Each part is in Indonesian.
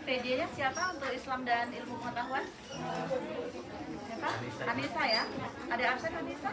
PJ-nya siapa untuk Islam dan ilmu pengetahuan? Siapa? Anissa ya? Ada absen Anissa?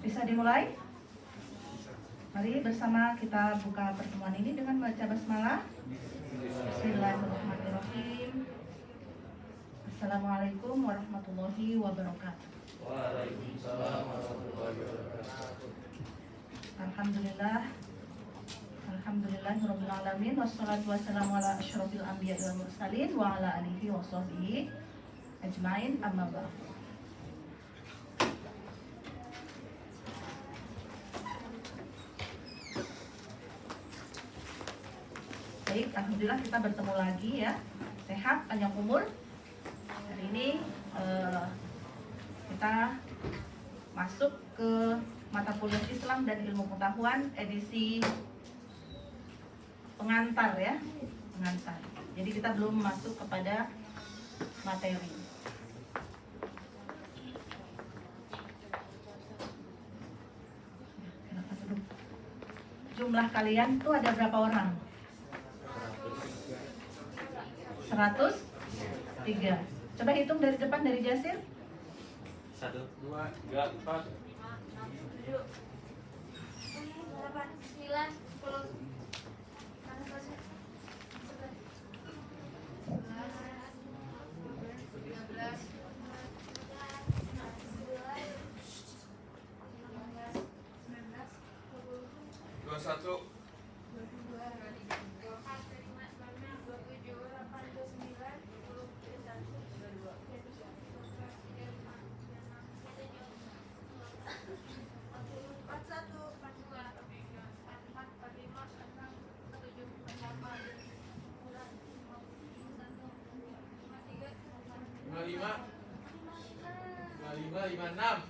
Bisa dimulai? Mari bersama kita buka pertemuan ini dengan baca basmalah. Bismillahirrahmanirrahim. Assalamualaikum warahmatullahi wabarakatuh. Waalaikumsalam warahmatullahi wabarakatuh. Alhamdulillah. Alhamdulillahirabbil alamin wassalatu wassalamu ala asyrofil anbiya'i wal mursalin wa ala alihi wa sahbihi ajmain amma ba'd. Baik, alhamdulillah kita bertemu lagi ya. Sehat, panjang umur. Hari ini kita masuk ke mata kuliah Islam dan ilmu pengetahuan edisi pengantar ya, pengantar. Jadi kita belum masuk kepada materi. Jumlah kalian tuh ada berapa orang? 103. Coba hitung dari depan, dari Jasir. 1, 2, 3, 4, 7, 8, 9, 10, 21. 56.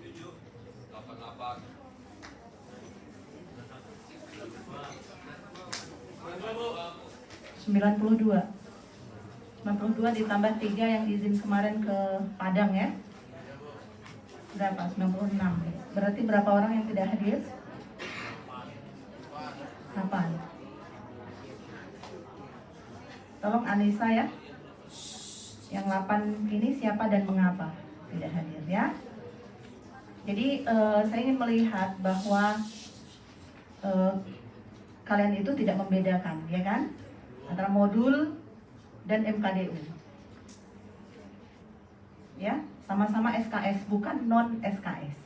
7, 88. 92 ditambah 3 yang izin kemarin ke Padang ya. Berapa? 96. Berarti berapa orang yang tidak hadir? 8. Tolong Anissa ya. Yang 8 ini siapa dan mengapa tidak hadir ya? Jadi saya ingin melihat bahwa kalian itu tidak membedakan, ya kan? Antara modul dan MKDU. Ya, sama-sama SKS, bukan non SKS.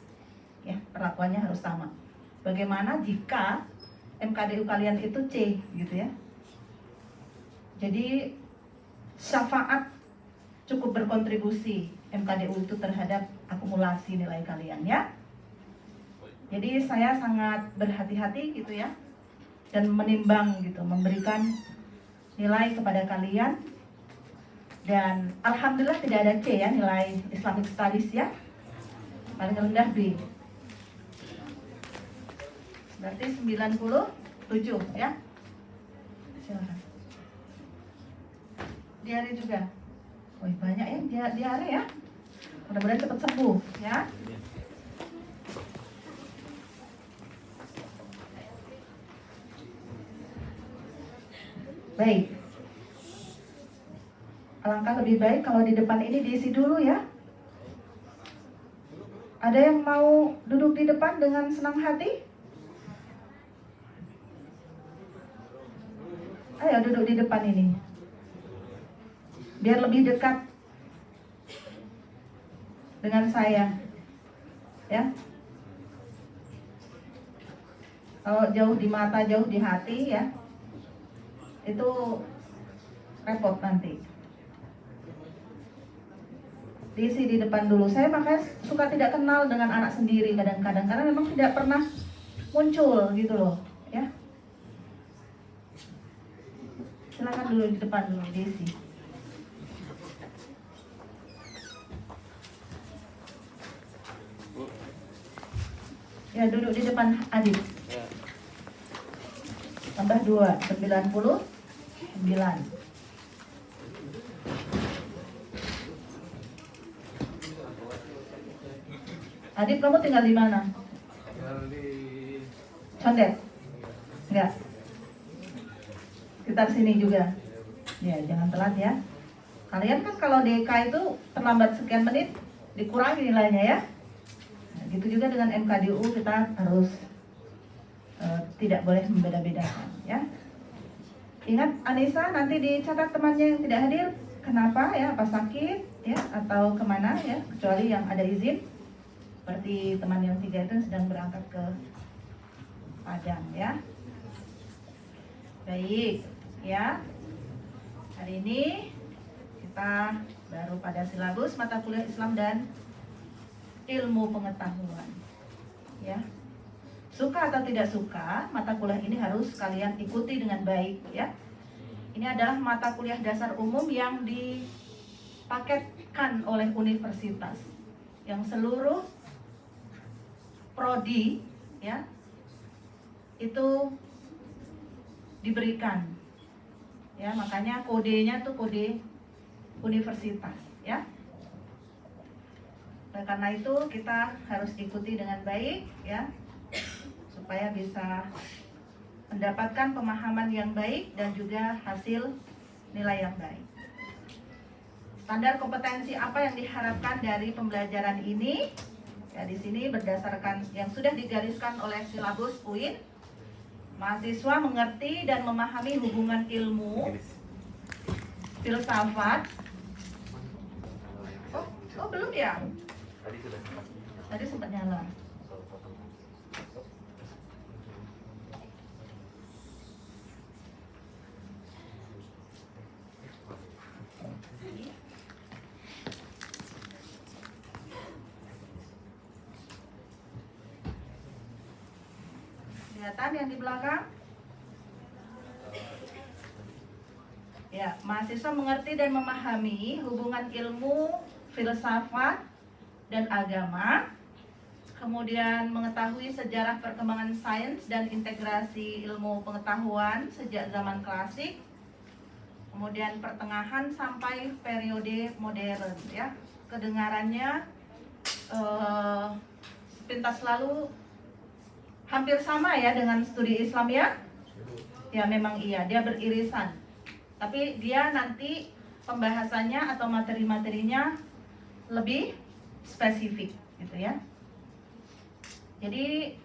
Ya, perlakuannya harus sama. Bagaimana jika MKDU kalian itu C gitu ya? Jadi syafaat cukup berkontribusi MKDU itu terhadap akumulasi nilai kalian ya. Jadi saya sangat berhati-hati gitu ya, dan menimbang gitu, memberikan nilai kepada kalian. Dan alhamdulillah tidak ada C ya, nilai Islamic Studies ya, paling rendah B. Berarti 97 ya. Silakan. Diare juga. Wih, banyak ya diare ya. Mudah-mudahan cepat sembuh ya. Baik. Alangkah lebih baik kalau di depan ini diisi dulu ya. Ada yang mau duduk di depan dengan senang hati? Ayo duduk di depan ini, biar lebih dekat dengan saya, ya. Kalau jauh di mata, jauh di hati, ya, itu repot nanti. Diisi di depan dulu. Saya makanya suka tidak kenal dengan anak sendiri kadang-kadang, karena memang tidak pernah muncul gitu loh, ya. Silakan dulu di depan dulu diisi. Ya, duduk di depan Adit. Tambah 2, 99. Adit, kamu tinggal di mana? Tinggal di Condet? Enggak? Sekitar sini juga? Ya, jangan telat ya. Kalian kan kalau DK itu terlambat sekian menit, dikurangi nilainya ya. Nah, gitu juga dengan MKDU, kita harus tidak boleh membeda-bedakan ya. Ingat Anissa, nanti dicatat temannya yang tidak hadir, kenapa ya, apa sakit ya, atau kemana ya, kecuali yang ada izin. Seperti teman yang 3 itu sedang berangkat ke Padang ya. Baik ya. Hari ini kita baru pada silabus mata kuliah Islam dan ilmu pengetahuan. Ya. Suka atau tidak suka, mata kuliah ini harus kalian ikuti dengan baik ya. Ini adalah mata kuliah dasar umum yang dipaketkan oleh universitas, yang seluruh prodi ya itu diberikan ya, makanya kodenya tuh kode universitas ya. Nah, karena itu kita harus ikuti dengan baik ya, supaya bisa mendapatkan pemahaman yang baik dan juga hasil nilai yang baik. Standar kompetensi apa yang diharapkan dari pembelajaran ini? Ya, di sini berdasarkan yang sudah digariskan oleh silabus UIN, mahasiswa mengerti dan memahami hubungan ilmu, filsafat. Oh belum ya? Tadi sempat nyala. Kelihatan yang di belakang? Ya, mahasiswa mengerti dan memahami hubungan ilmu, filsafat, dan agama. Kemudian mengetahui sejarah perkembangan sains dan integrasi ilmu pengetahuan sejak zaman klasik. kemudian pertengahan sampai periode modern ya. Kedengarannya sepintas lalu hampir sama ya dengan studi Islam ya. Ya memang iya, dia beririsan. Tapi dia nanti pembahasannya atau materi-materinya lebih spesifik gitu ya. Jadi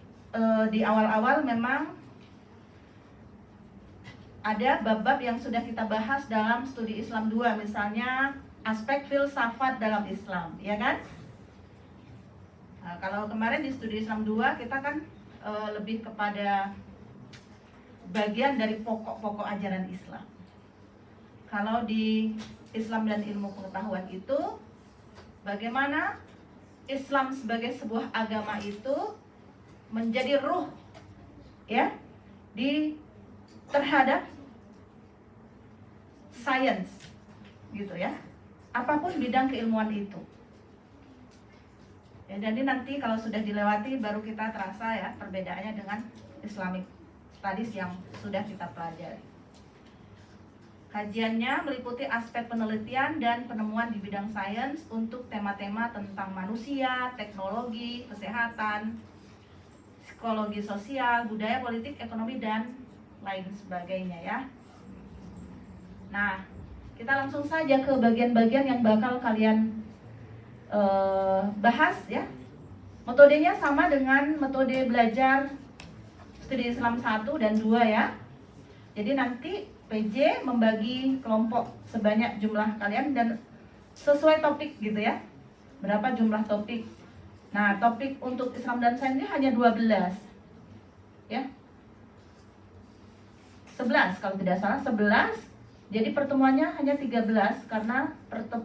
di awal-awal memang ada bab-bab yang sudah kita bahas dalam studi Islam 2, misalnya aspek filsafat dalam Islam, ya kan? Nah, kalau kemarin di studi Islam 2 kita kan lebih kepada bagian dari pokok-pokok ajaran Islam. Kalau di Islam dan ilmu pengetahuan itu bagaimana Islam sebagai sebuah agama itu menjadi ruh ya di terhadap sains gitu ya. Apapun bidang keilmuan itu. Ya, jadi nanti kalau sudah dilewati baru kita terasa ya perbedaannya dengan Islamic Studies yang sudah kita pelajari. Kajiannya meliputi aspek penelitian dan penemuan di bidang sains untuk tema-tema tentang manusia, teknologi, kesehatan, psikologi sosial, budaya, politik, ekonomi, dan lain sebagainya ya. Nah, kita langsung saja ke bagian-bagian yang bakal kalian bahas ya. Metodenya sama dengan metode belajar studi Islam 1 dan 2 ya. Jadi nanti PJ membagi kelompok sebanyak jumlah kalian dan sesuai topik gitu ya. Berapa jumlah topik. Nah, topik untuk Islam dan Sains ini hanya 12. Ya. 11 kalau tidak salah, 11. Jadi pertemuannya hanya 13 karena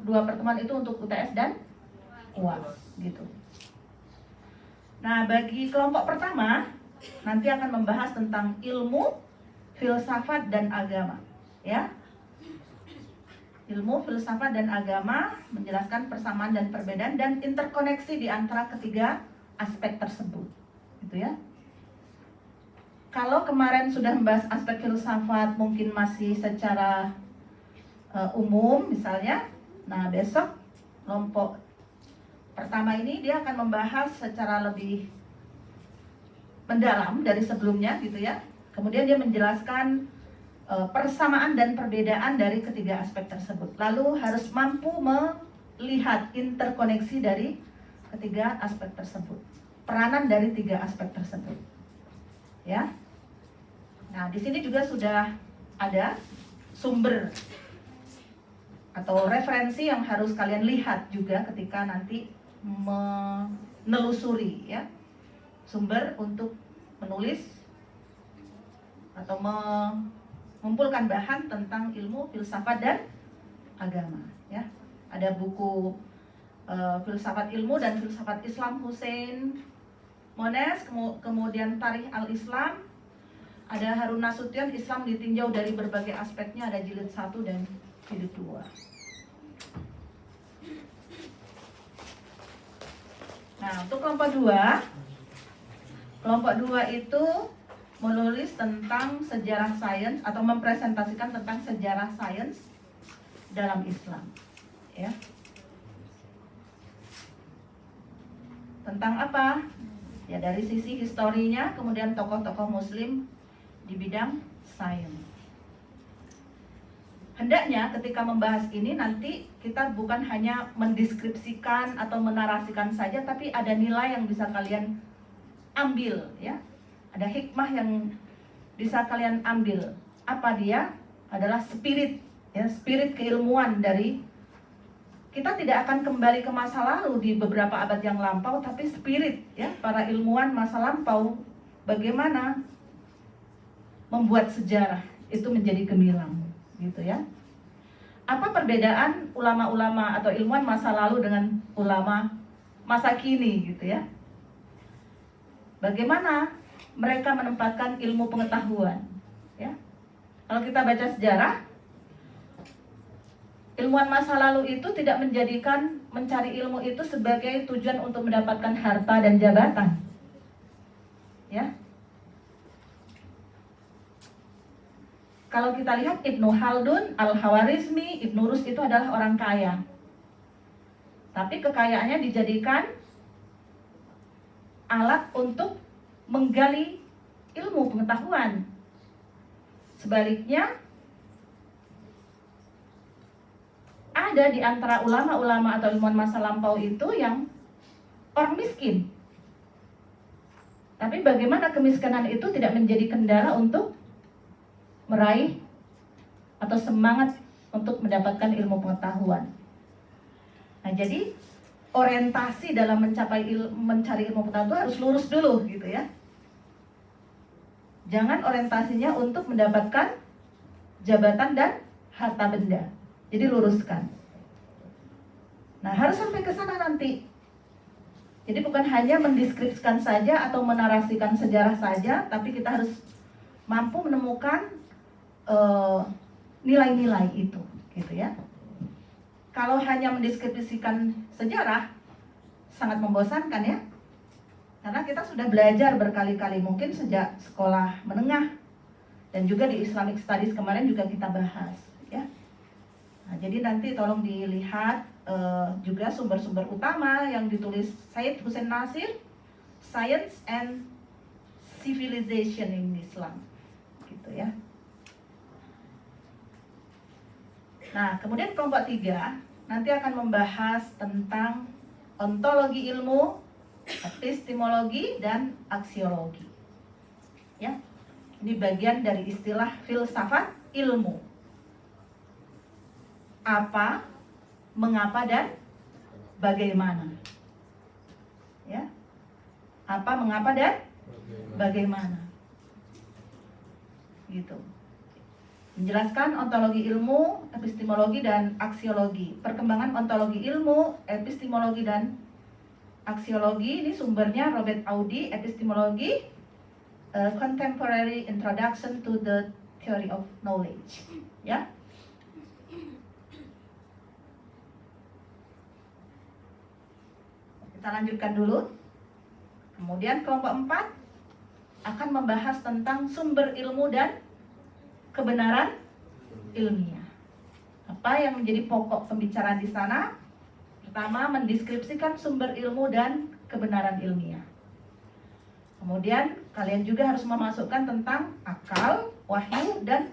dua pertemuan itu untuk UTS dan UAS gitu. Nah, bagi kelompok pertama nanti akan membahas tentang ilmu, filsafat dan agama, ya. Ilmu, filsafat dan agama menjelaskan persamaan dan perbedaan dan interkoneksi di antara ketiga aspek tersebut, gitu ya. Kalau kemarin sudah membahas aspek filsafat mungkin masih secara umum misalnya, nah besok kelompok pertama ini dia akan membahas secara lebih mendalam dari sebelumnya gitu ya. Kemudian dia menjelaskan persamaan dan perbedaan dari ketiga aspek tersebut. Lalu harus mampu melihat interkoneksi dari ketiga aspek tersebut. Peranan dari tiga aspek tersebut. Ya. Nah, di sini juga sudah ada sumber atau referensi yang harus kalian lihat juga ketika nanti menelusuri ya. Sumber untuk menulis atau mengumpulkan bahan tentang ilmu filsafat dan agama ya. Ada buku Filsafat Ilmu dan Filsafat Islam Hussein Mones, kemudian Tarikh Al-Islam, ada Harun Nasution, Islam ditinjau dari berbagai aspeknya, ada jilid 1 dan jilid 2. Nah, untuk kelompok 2 itu menulis tentang sejarah sains atau mempresentasikan tentang sejarah sains dalam Islam ya. Tentang apa? Ya dari sisi historinya, kemudian tokoh-tokoh muslim di bidang sains. Hendaknya ketika membahas ini nanti kita bukan hanya mendeskripsikan atau menarasikan saja, tapi ada nilai yang bisa kalian ambil ya. Ada hikmah yang bisa kalian ambil. Apa dia? Adalah spirit ya, spirit keilmuan dari kita tidak akan kembali ke masa lalu di beberapa abad yang lampau, tapi spirit ya para ilmuwan masa lampau bagaimana membuat sejarah itu menjadi gemilang gitu ya. Apa perbedaan ulama-ulama atau ilmuwan masa lalu dengan ulama masa kini gitu ya? Bagaimana mereka menempatkan ilmu pengetahuan ya? Kalau kita baca sejarah, ilmuwan masa lalu itu tidak menjadikan mencari ilmu itu sebagai tujuan untuk mendapatkan harta dan jabatan. Ya. kalau kita lihat Ibnu Khaldun, Al-Khawarizmi, Ibnu Rus itu adalah orang kaya. Tapi kekayaannya dijadikan alat untuk menggali ilmu pengetahuan. Sebaliknya, ada di antara ulama-ulama atau ilmuwan masa lampau itu yang orang miskin. Tapi bagaimana kemiskinan itu tidak menjadi kendala untuk meraih atau semangat untuk mendapatkan ilmu pengetahuan. Nah, jadi orientasi dalam mencari ilmu pengetahuan harus lurus dulu gitu ya. Jangan orientasinya untuk mendapatkan jabatan dan harta benda. Jadi luruskan. Nah, harus sampai ke sana nanti. Jadi bukan hanya mendeskripsikan saja atau menarasikan sejarah saja, tapi kita harus mampu menemukan nilai-nilai itu, gitu ya. Kalau hanya mendeskripsikan sejarah, sangat membosankan ya. Karena kita sudah belajar berkali-kali, mungkin sejak sekolah menengah dan juga di Islamic Studies kemarin juga kita bahas, ya. Nah, jadi nanti tolong dilihat juga sumber-sumber utama yang ditulis Syed Hussein Nasir, Science and Civilization in Islam, gitu ya. Nah, kemudian kelompok 3 nanti akan membahas tentang ontologi ilmu, epistemologi, dan aksiologi. Ya, ini bagian dari istilah filsafat ilmu. Apa, mengapa, dan bagaimana. Ya, apa, mengapa, dan bagaimana. Gitu. Menjelaskan ontologi ilmu, epistemologi, dan aksiologi. Perkembangan ontologi ilmu, epistemologi, dan aksiologi ini sumbernya Robert Audi, Epistemologi, Contemporary Introduction to the Theory of Knowledge. Ya. Kita lanjutkan dulu. Kemudian kelompok 4 akan membahas tentang sumber ilmu dan kebenaran ilmiah. Apa yang menjadi pokok pembicaraan di sana? Pertama, mendeskripsikan sumber ilmu dan kebenaran ilmiah. Kemudian, kalian juga harus memasukkan tentang akal, wahyu, dan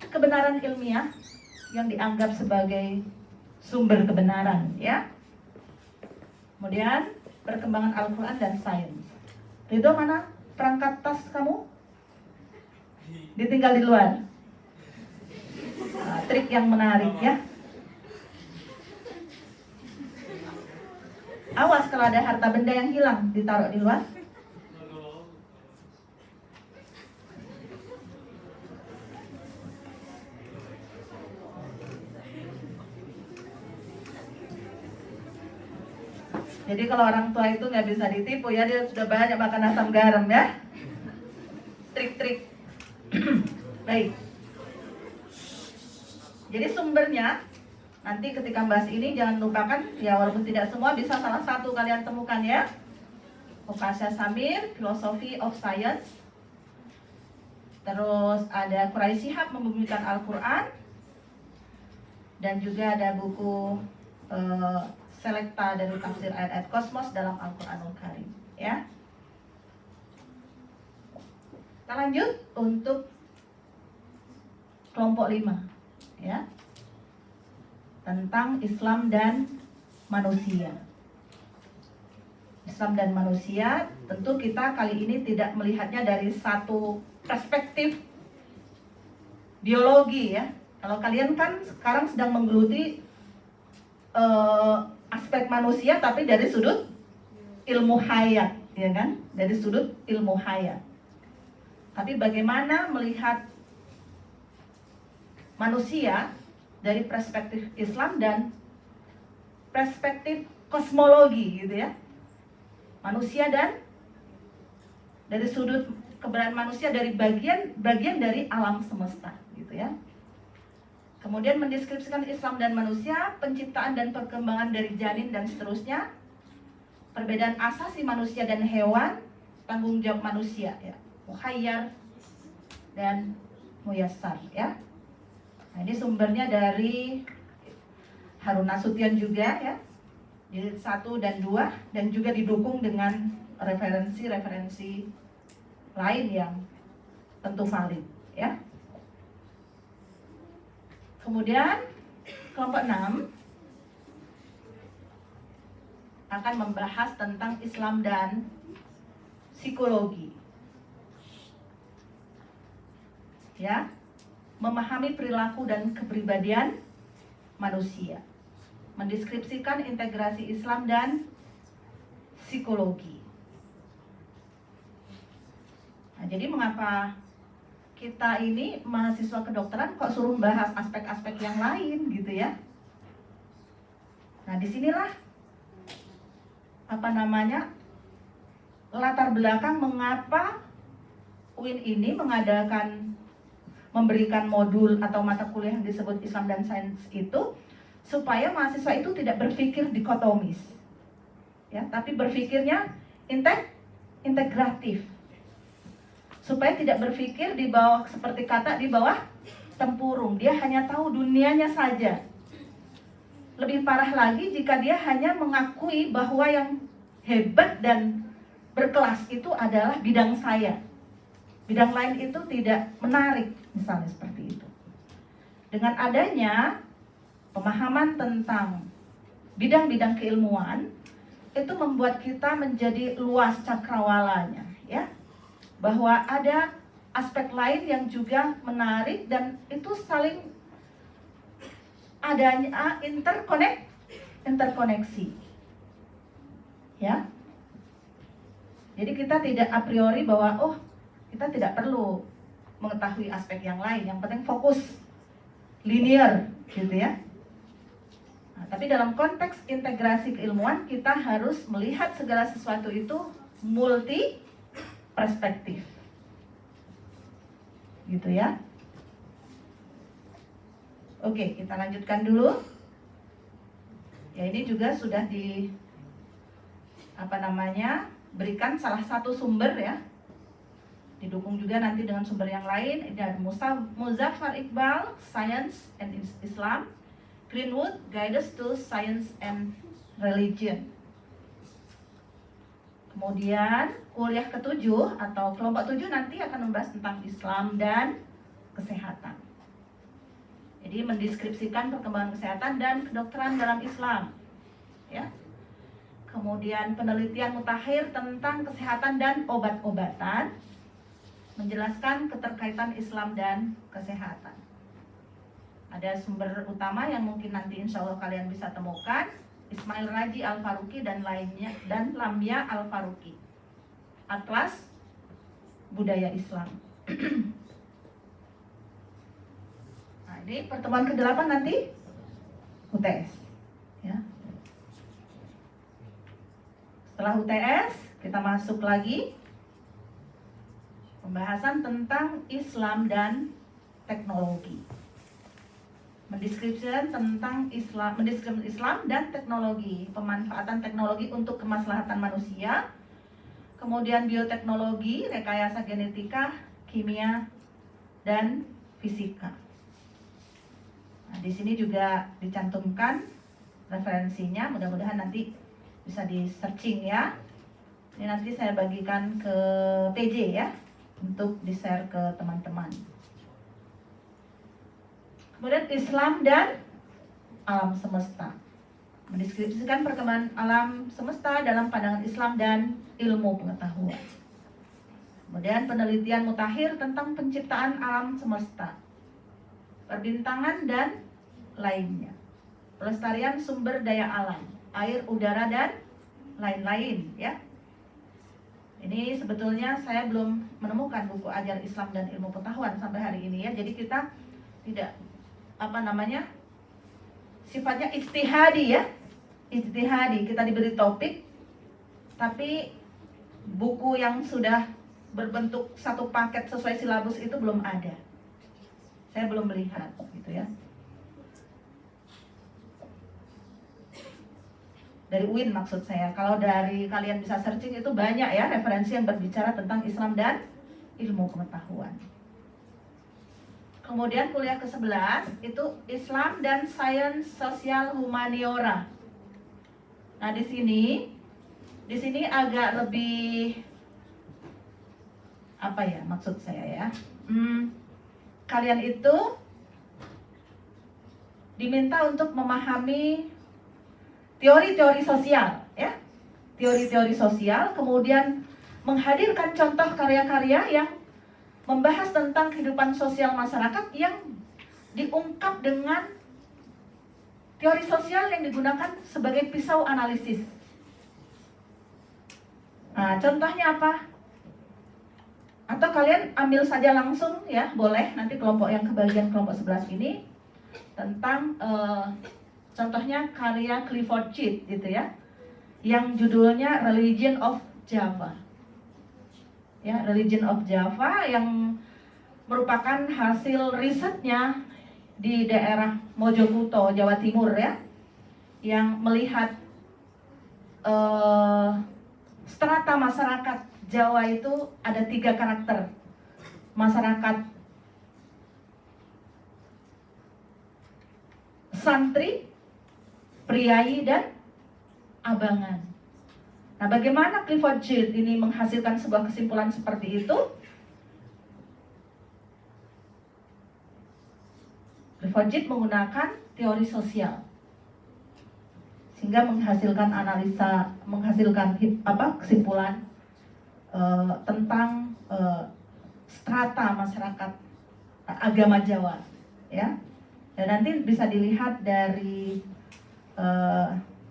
kebenaran ilmiah yang dianggap sebagai sumber kebenaran, ya. Kemudian, perkembangan Al-Quran dan sains. Ridho, mana perangkat tas kamu? Ditinggal di luar. Nah, trik yang menarik ya. Awas kalau ada harta benda yang hilang ditaruh di luar. Jadi kalau orang tua itu nggak bisa ditipu ya, dia sudah banyak makan asam garam ya. Trik-trik. Baik. Jadi sumbernya nanti ketika bahas ini jangan lupakan ya, walaupun tidak semua bisa salah satu kalian temukan ya. Okasha Samir, Philosophy of Science. Terus ada Quraisy Shihab membumikan Al-Quran. Dan juga ada buku Selecta dari tafsir ayat-ayat kosmos dalam Al-Quranul Karim ya. Kita lanjut untuk kelompok 5 ya, tentang Islam dan manusia. Islam dan manusia, tentu kita kali ini tidak melihatnya dari satu perspektif biologi ya. Kalau kalian kan sekarang sedang menggeluti aspek manusia, tapi dari sudut ilmu hayat, ya kan? Dari sudut ilmu hayat. Tapi bagaimana melihat manusia dari perspektif Islam dan perspektif kosmologi gitu ya. Manusia dan dari sudut keberadaan manusia dari bagian dari alam semesta gitu ya. Kemudian mendeskripsikan Islam dan manusia, penciptaan dan perkembangan dari janin dan seterusnya, perbedaan asasi manusia dan hewan, tanggung jawab manusia ya, mukhayyar dan Muyassar ya. Nah, ini sumbernya dari Harun Nasution juga ya, jilid 1 dan 2, dan juga didukung dengan referensi-referensi lain yang tentu valid ya. Kemudian kelompok 6 akan membahas tentang Islam dan psikologi. Ya, memahami perilaku dan kepribadian manusia, mendeskripsikan integrasi Islam dan psikologi. Nah, jadi mengapa kita ini mahasiswa kedokteran kok suruh bahas aspek-aspek yang lain gitu ya? Nah, disinilah latar belakang mengapa UIN ini memberikan modul atau mata kuliah yang disebut Islam dan Sains itu, supaya mahasiswa itu tidak berpikir dikotomis ya, tapi berpikirnya integratif, supaya tidak berpikir di bawah, seperti kata di bawah tempurung, dia hanya tahu dunianya saja. Lebih parah lagi jika dia hanya mengakui bahwa yang hebat dan berkelas itu adalah bidang saya, bidang lain itu tidak menarik, misalnya seperti itu. Dengan adanya pemahaman tentang bidang-bidang keilmuan, itu membuat kita menjadi luas cakrawalanya ya, bahwa ada aspek lain yang juga menarik dan itu saling adanya interkoneksi ya. Jadi kita tidak a priori bahwa oh, kita tidak perlu mengetahui aspek yang lain, yang penting fokus linear gitu ya. Nah, tapi dalam konteks integrasi keilmuan, kita harus melihat segala sesuatu itu multi perspektif gitu ya. Oke, kita lanjutkan dulu. Ya, ini juga sudah berikan salah satu sumber ya. Didukung juga nanti dengan sumber yang lain. Ada Muzaffar Iqbal, Science and Islam, Greenwood, Guides to Science and Religion. Kemudian kuliah ke-7 atau kelompok 7 nanti akan membahas tentang Islam dan kesehatan. Jadi mendeskripsikan perkembangan kesehatan dan kedokteran dalam Islam ya. Kemudian penelitian mutakhir tentang kesehatan dan obat-obatan, menjelaskan keterkaitan Islam dan kesehatan. Ada sumber utama yang mungkin nanti insya Allah kalian bisa temukan, Ismail Raji Al-Faruqi dan lainnya, dan Lamia Al-Faruqi, Atlas Budaya Islam. Nah, ini pertemuan ke-8 nanti UTS ya. Setelah UTS kita masuk lagi pembahasan tentang Islam dan teknologi. Mendeskripsikan tentang Islam dan teknologi, pemanfaatan teknologi untuk kemaslahatan manusia. Kemudian bioteknologi, rekayasa genetika, kimia, dan fisika. Nah, di sini juga dicantumkan referensinya, mudah-mudahan nanti bisa di searching ya. Ini nanti saya bagikan ke PJ ya, untuk di-share ke teman-teman. Kemudian Islam dan alam semesta, mendeskripsikan perkembangan alam semesta dalam pandangan Islam dan ilmu pengetahuan. Kemudian penelitian mutakhir tentang penciptaan alam semesta, perbintangan dan lainnya, pelestarian sumber daya alam, air, udara, dan lain-lain ya. Ini sebetulnya saya belum menemukan buku ajar Islam dan ilmu pengetahuan sampai hari ini ya. Jadi kita tidak sifatnya ijtihadi ya. Ijtihadi, kita diberi topik, tapi buku yang sudah berbentuk satu paket sesuai silabus itu belum ada. Saya belum melihat gitu ya. Dari UIN maksud saya. Kalau dari kalian bisa searching itu banyak ya referensi yang berbicara tentang Islam dan ilmu pengetahuan. Kemudian kuliah ke-11 itu Islam dan Sains Sosial Humaniora. Nah, di sini agak lebih apa ya maksud saya ya? Kalian itu diminta untuk memahami teori-teori sosial, ya. Teori-teori sosial, kemudian menghadirkan contoh karya-karya yang membahas tentang kehidupan sosial masyarakat yang diungkap dengan teori sosial yang digunakan sebagai pisau analisis. Nah, contohnya apa? Atau kalian ambil saja langsung ya, boleh nanti kelompok yang kebagian kelompok 11 ini tentang contohnya karya Clifford Chit gitu ya, yang judulnya Religion of Java. Ya, Religion of Java yang merupakan hasil risetnya di daerah Mojokerto, Jawa Timur ya, yang melihat strata masyarakat Jawa itu ada 3 karakter. Masyarakat santri, priai, dan abangan. Nah, bagaimana Clifford Chit ini menghasilkan sebuah kesimpulan seperti itu? Clifford Chit menggunakan teori sosial sehingga menghasilkan analisa, menghasilkan kesimpulan tentang strata masyarakat agama Jawa, ya. Dan nanti bisa dilihat dari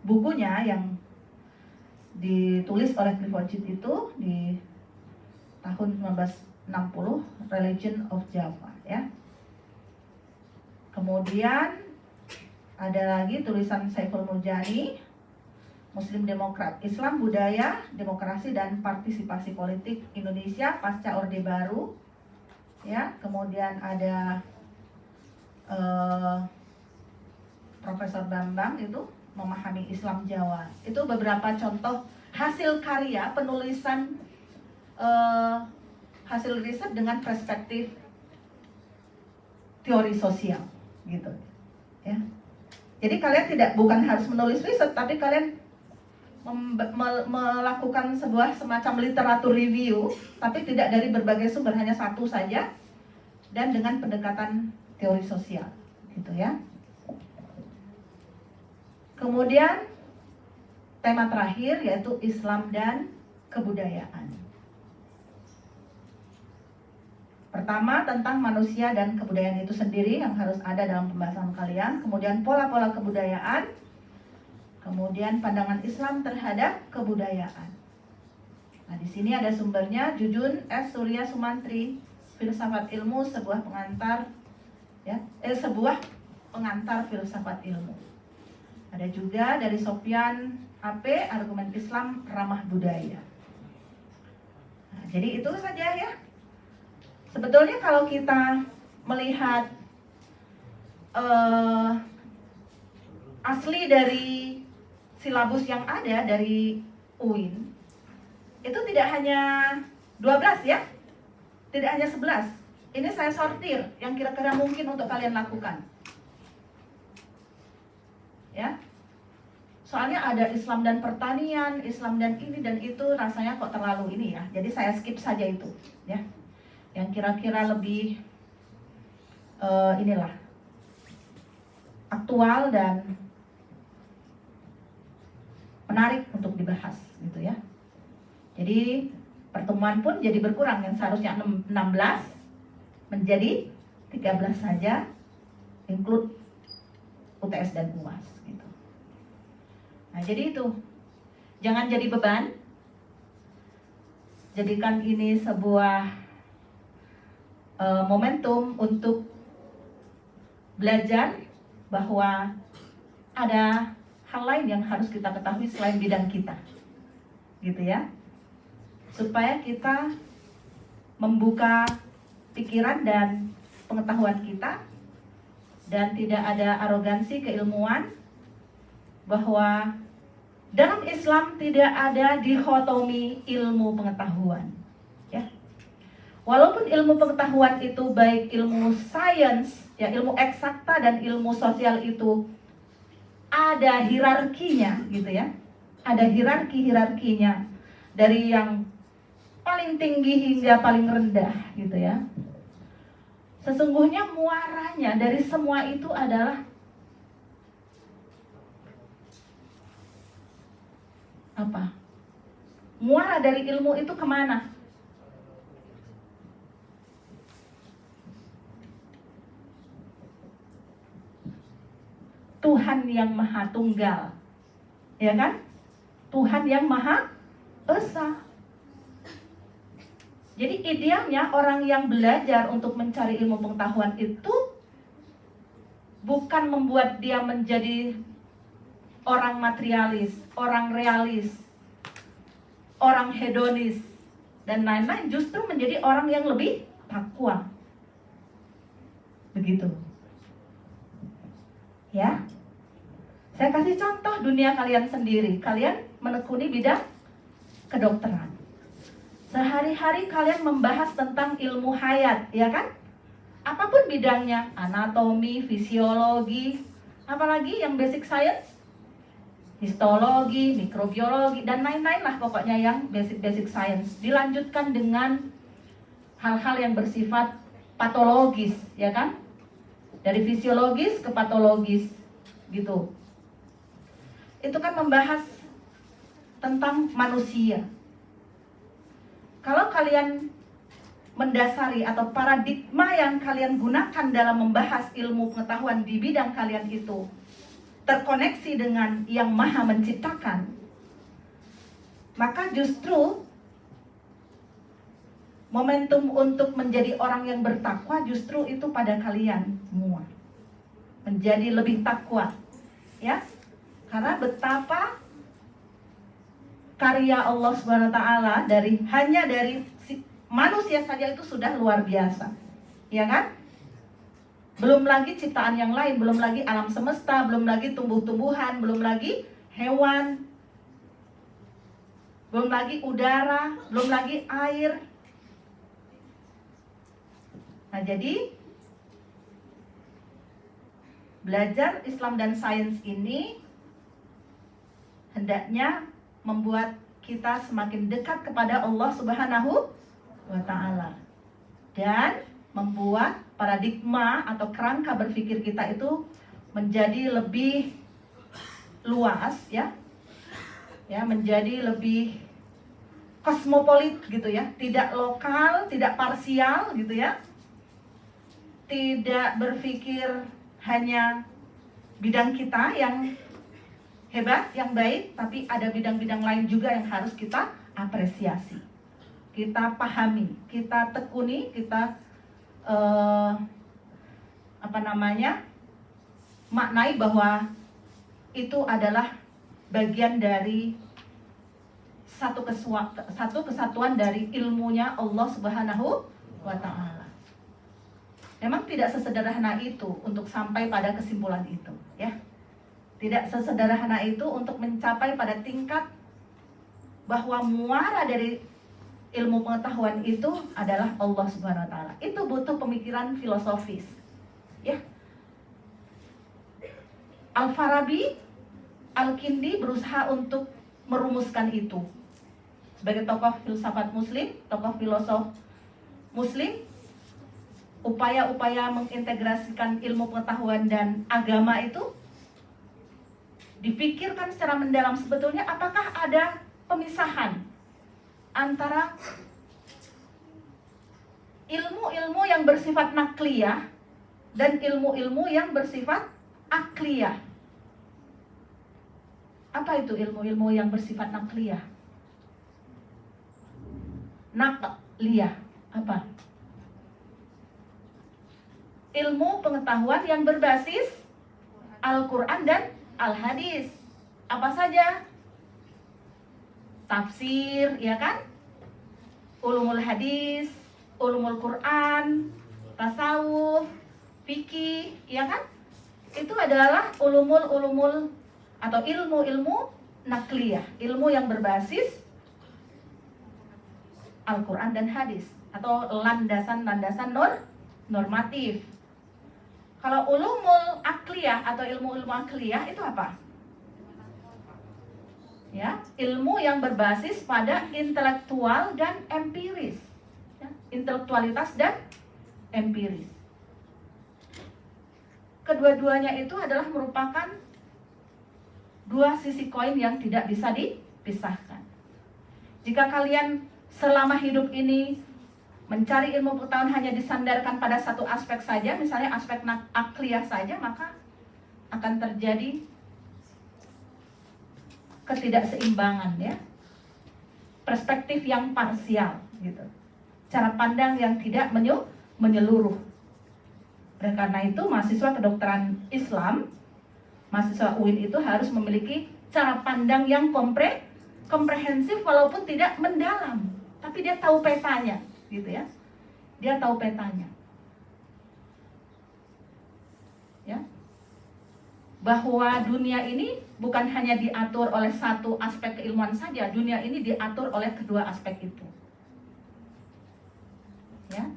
bukunya yang ditulis oleh Clifford Chit itu di tahun 1960, Religion of Java, ya. Kemudian ada lagi tulisan Saiful Murjani, Muslim Demokrat, Islam, Budaya, Demokrasi dan Partisipasi Politik Indonesia pasca Orde Baru, ya. Kemudian ada Profesor Bambang itu memahami Islam Jawa. Itu beberapa contoh hasil karya penulisan hasil riset dengan perspektif teori sosial gitu ya. Jadi kalian bukan harus menulis riset, tapi kalian melakukan sebuah semacam literatur review, tapi tidak dari berbagai sumber, hanya satu saja dan dengan pendekatan teori sosial gitu ya. Kemudian tema terakhir yaitu Islam dan kebudayaan. Pertama, tentang manusia dan kebudayaan itu sendiri yang harus ada dalam pembahasan kalian. Kemudian pola-pola kebudayaan. Kemudian pandangan Islam terhadap kebudayaan. Nah, di sini ada sumbernya, Jujun S. Surya Sumantri, Filsafat Ilmu, sebuah pengantar ya, sebuah pengantar filsafat ilmu. Ada juga dari Sofyan AP, Argumen Islam Ramah Budaya. Nah, jadi itu saja ya. Sebetulnya kalau kita melihat asli dari silabus yang ada dari UIN, itu tidak hanya 12 ya, tidak hanya 11. Ini saya sortir yang kira-kira mungkin untuk kalian lakukan. Ya, soalnya ada Islam dan pertanian, Islam dan ini dan itu, rasanya kok terlalu ini ya. Jadi saya skip saja itu, ya. Yang kira-kira lebih inilah aktual dan menarik untuk dibahas, gitu ya. Jadi pertemuan pun jadi berkurang, yang seharusnya 16 menjadi 13 saja, include UTS dan UAS gitu. Nah, jadi itu. Jangan jadi beban. Jadikan ini sebuah momentum untuk belajar bahwa ada hal lain yang harus kita ketahui selain bidang kita. Gitu ya. Supaya kita membuka pikiran dan pengetahuan kita dan tidak ada arogansi keilmuan, bahwa dalam Islam tidak ada dikotomi ilmu pengetahuan, ya. Walaupun ilmu pengetahuan itu baik ilmu sains, ya ilmu eksakta dan ilmu sosial itu ada hierarkinya gitu ya. Ada hierarkinya dari yang paling tinggi hingga paling rendah gitu ya. Sesungguhnya muaranya dari semua itu adalah apa? Muara dari ilmu itu kemana? Tuhan yang Maha Tunggal, ya kan? Tuhan yang Maha Esa. Jadi idealnya orang yang belajar untuk mencari ilmu pengetahuan itu bukan membuat dia menjadi orang materialis, orang realis, orang hedonis, dan lain-lain, justru menjadi orang yang lebih takwa. Begitu. Ya. Saya kasih contoh dunia kalian sendiri. Kalian menekuni bidang kedokteran. Sehari-hari kalian membahas tentang ilmu hayat, ya kan? Apapun bidangnya, anatomi, fisiologi, apalagi yang basic science, histologi, mikrobiologi, dan lain-lain lah pokoknya yang basic science. Dilanjutkan dengan hal-hal yang bersifat patologis, ya kan? Dari fisiologis ke patologis, gitu. Itu kan membahas tentang manusia. Kalau kalian mendasari atau paradigma yang kalian gunakan dalam membahas ilmu pengetahuan di bidang kalian itu terkoneksi dengan yang Maha Menciptakan, maka justru momentum untuk menjadi orang yang bertakwa justru itu pada kalian semua. Menjadi lebih takwa, ya. Karena betapa karya Allah Subhanahu wa taala hanya dari manusia saja itu sudah luar biasa. Ya kan? Belum lagi ciptaan yang lain, belum lagi alam semesta, belum lagi tumbuh-tumbuhan, belum lagi hewan, belum lagi udara, belum lagi air. Nah, jadi belajar Islam dan sains ini hendaknya membuat kita semakin dekat kepada Allah Subhanahu wa ta'ala dan membuat paradigma atau kerangka berpikir kita itu menjadi lebih luas, ya, menjadi lebih kosmopolit gitu ya, tidak lokal, tidak parsial gitu ya, tidak berpikir hanya bidang kita yang hebat, yang baik, tapi ada bidang-bidang lain juga yang harus kita apresiasi, kita pahami, kita tekuni, kita maknai bahwa itu adalah bagian dari satu kesatuan dari ilmunya Allah Subhanahu wa ta'ala. Memang tidak sesederhana itu untuk sampai pada kesimpulan itu, ya. Tidak sesederhana itu untuk mencapai pada tingkat bahwa muara dari ilmu pengetahuan itu adalah Allah Subhanahu wa ta'ala. Itu butuh pemikiran filosofis, ya. Al-Farabi, Al-Kindi berusaha untuk merumuskan itu. Sebagai tokoh filsafat muslim, tokoh filosof muslim, upaya-upaya mengintegrasikan ilmu pengetahuan dan agama itu dipikirkan secara mendalam. Sebetulnya apakah ada pemisahan antara ilmu-ilmu yang bersifat nakliyah dan ilmu-ilmu yang bersifat akliyah? Apa itu ilmu-ilmu yang bersifat nakliyah? Nakliyah apa? Ilmu pengetahuan yang berbasis Al-Quran dan Al-Hadis. Apa saja? Tafsir, ya kan? Ulumul hadis, ulumul Quran, tasawuf, fikih, ya kan? Itu adalah ulumul atau ilmu-ilmu nakliyah, ilmu yang berbasis Al-Quran dan hadis. atau landasan-landasan normatif. Kalau ulumul akliyah atau ilmu-ilmu akliyah itu apa? Ya, ilmu yang berbasis pada intelektual dan empiris. Ya, intelektualitas dan empiris. Kedua-duanya itu adalah merupakan dua sisi koin yang tidak bisa dipisahkan. Jika kalian selama hidup ini mencari ilmu pengetahuan hanya disandarkan pada satu aspek saja, misalnya aspek akliyah saja, maka akan terjadi ketidakseimbangan, ya, perspektif yang parsial, gitu, cara pandang yang tidak menyeluruh. Dan karena itu mahasiswa kedokteran Islam, mahasiswa UIN itu harus memiliki cara pandang yang komprehensif walaupun tidak mendalam, tapi dia tahu petanya, gitu ya. Dia tahu petanya. Ya. Bahwa dunia ini bukan hanya diatur oleh satu aspek keilmuan saja, dunia ini diatur oleh kedua aspek itu. Ya.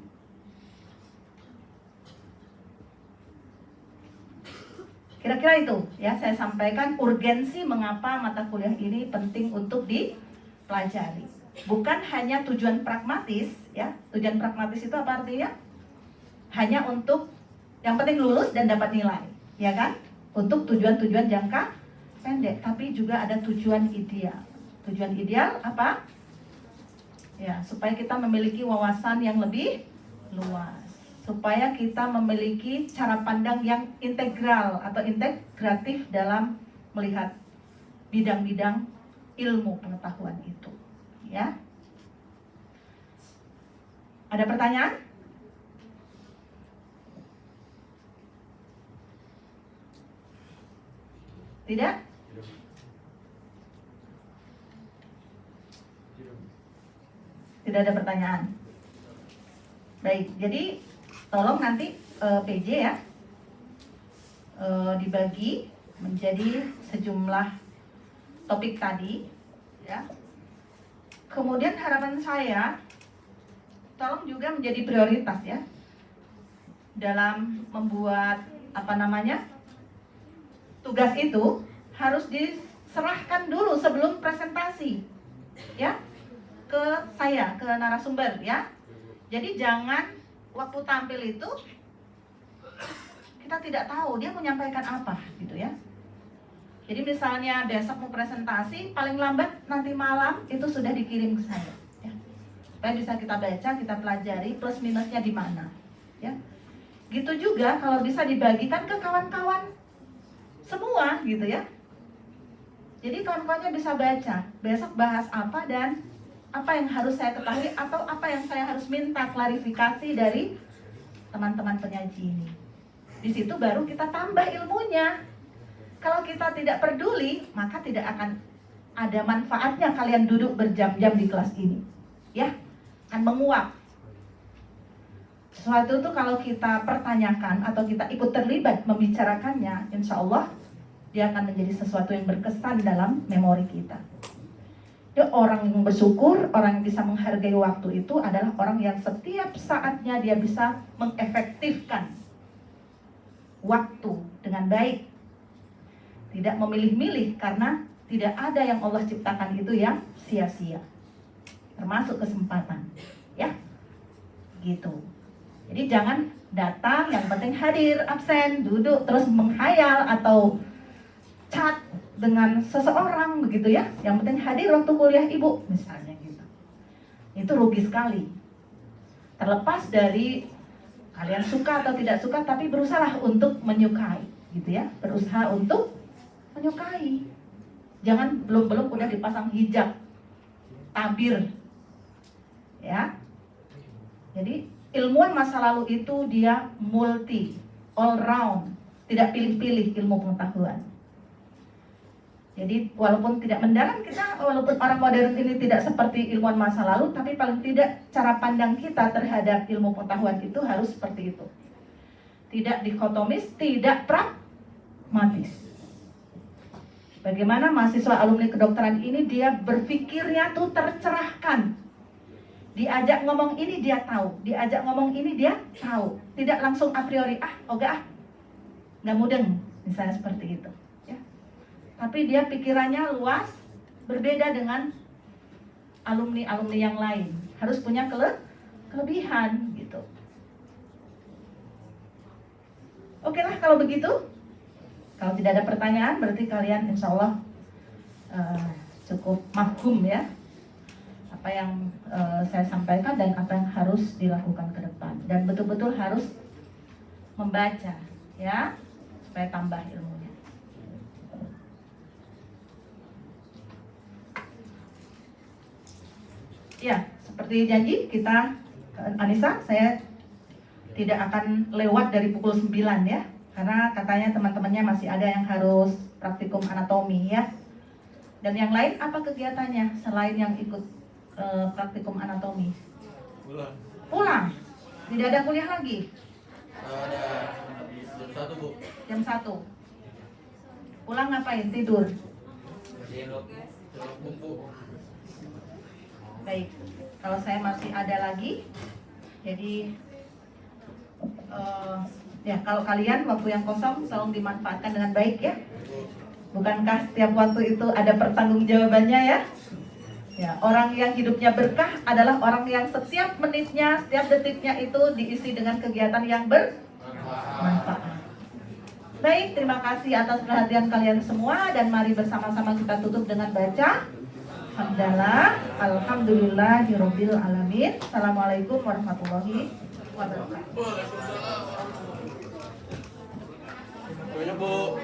Kira-kira itu ya, saya sampaikan urgensi mengapa mata kuliah ini penting untuk dipelajari. Bukan hanya tujuan pragmatis, ya. Tujuan pragmatis itu apa artinya? Hanya untuk yang penting lulus dan dapat nilai, ya kan? Untuk tujuan-tujuan jangka pendek, tapi juga ada tujuan ideal. Tujuan ideal apa? Ya, supaya kita memiliki wawasan yang lebih luas, supaya kita memiliki cara pandang yang integral atau integratif dalam melihat bidang-bidang ilmu pengetahuan itu. Ya. Ada pertanyaan? Tidak? Tidak ada pertanyaan. Baik, jadi tolong nanti PJ ya dibagi menjadi sejumlah topik tadi, ya. Kemudian harapan saya, tolong juga menjadi prioritas ya dalam membuat tugas itu harus diserahkan dulu sebelum presentasi, ya, ke saya, ke narasumber, ya. Jadi jangan waktu tampil itu kita tidak tahu dia menyampaikan apa, gitu ya. Jadi misalnya besok mau presentasi, paling lambat nanti malam itu sudah dikirim ke saya, ya. Supaya bisa kita baca, kita pelajari plus minusnya di mana, ya. Gitu juga kalau bisa dibagikan ke kawan-kawan semua, gitu ya. Jadi kawan-kawannya bisa baca besok bahas apa dan apa yang harus saya ketahui atau apa yang saya harus minta klarifikasi dari teman-teman penyaji ini. Di situ baru kita tambah ilmunya. Kalau kita tidak peduli, maka tidak akan ada manfaatnya kalian duduk berjam-jam di kelas ini, ya, akan menguap. Sesuatu itu kalau kita pertanyakan atau kita ikut terlibat membicarakannya, insya Allah dia akan menjadi sesuatu yang berkesan dalam memori kita. Ya, orang yang bersyukur, orang yang bisa menghargai waktu itu adalah orang yang setiap saatnya dia bisa mengefektifkan waktu dengan baik. Tidak memilih-milih karena tidak ada yang Allah ciptakan itu yang sia-sia. Termasuk kesempatan, ya. Gitu. Jadi jangan datang, yang penting hadir, absen, duduk, terus menghayal atau chat dengan seseorang begitu ya. Yang penting hadir waktu kuliah ibu, misalnya gitu. Itu rugi sekali. Terlepas dari kalian suka atau tidak suka, tapi berusaha untuk menyukai, gitu ya. Berusaha untuk menyukai. Jangan belum udah dipasang hijab, tabir, ya. Jadi ilmuwan masa lalu itu dia multi, all round, tidak pilih-pilih ilmu pengetahuan. Jadi walaupun tidak mendalam kita, walaupun orang modern ini tidak seperti ilmuwan masa lalu, tapi paling tidak cara pandang kita terhadap ilmu pengetahuan itu harus seperti itu. Tidak dikotomis, tidak pragmatis. Bagaimana mahasiswa alumni kedokteran ini dia berpikirnya tuh tercerahkan. Diajak ngomong ini dia tahu, diajak ngomong ini dia tahu. Tidak langsung a priori, nggak mudeng, misalnya seperti itu. Ya. Tapi dia pikirannya luas, berbeda dengan alumni-alumni yang lain. Harus punya kelebihan gitu. Oke lah kalau begitu. Kalau tidak ada pertanyaan, berarti kalian insya Allah cukup mafhum ya apa yang saya sampaikan dan apa yang harus dilakukan ke depan, dan betul-betul harus membaca ya supaya tambah ilmunya. Ya, seperti janji kita, Anissa, saya tidak akan lewat dari pukul 9 ya, karena katanya teman-temannya masih ada yang harus praktikum anatomi ya. Dan yang lain apa kegiatannya selain yang ikut praktikum anatomi? Pulang. Tidak ada kuliah lagi? Ada jam 1 Bu. Jam 1. Pulang ngapain? Tidur. Bumbu. Baik. Kalau saya masih ada lagi, jadi ya kalau kalian waktu yang kosong tolong dimanfaatkan dengan baik ya. Bukankah setiap waktu itu ada pertanggungjawabannya ya? Ya, orang yang hidupnya berkah adalah orang yang setiap menitnya, setiap detiknya itu diisi dengan kegiatan yang bermanfaat. Baik, terima kasih atas perhatian kalian semua, dan mari bersama-sama kita tutup dengan baca hamdalah, alhamdulillahirabbil alamin. Assalamualaikum warahmatullahi wabarakatuh. Waalaikumsalam. Bu.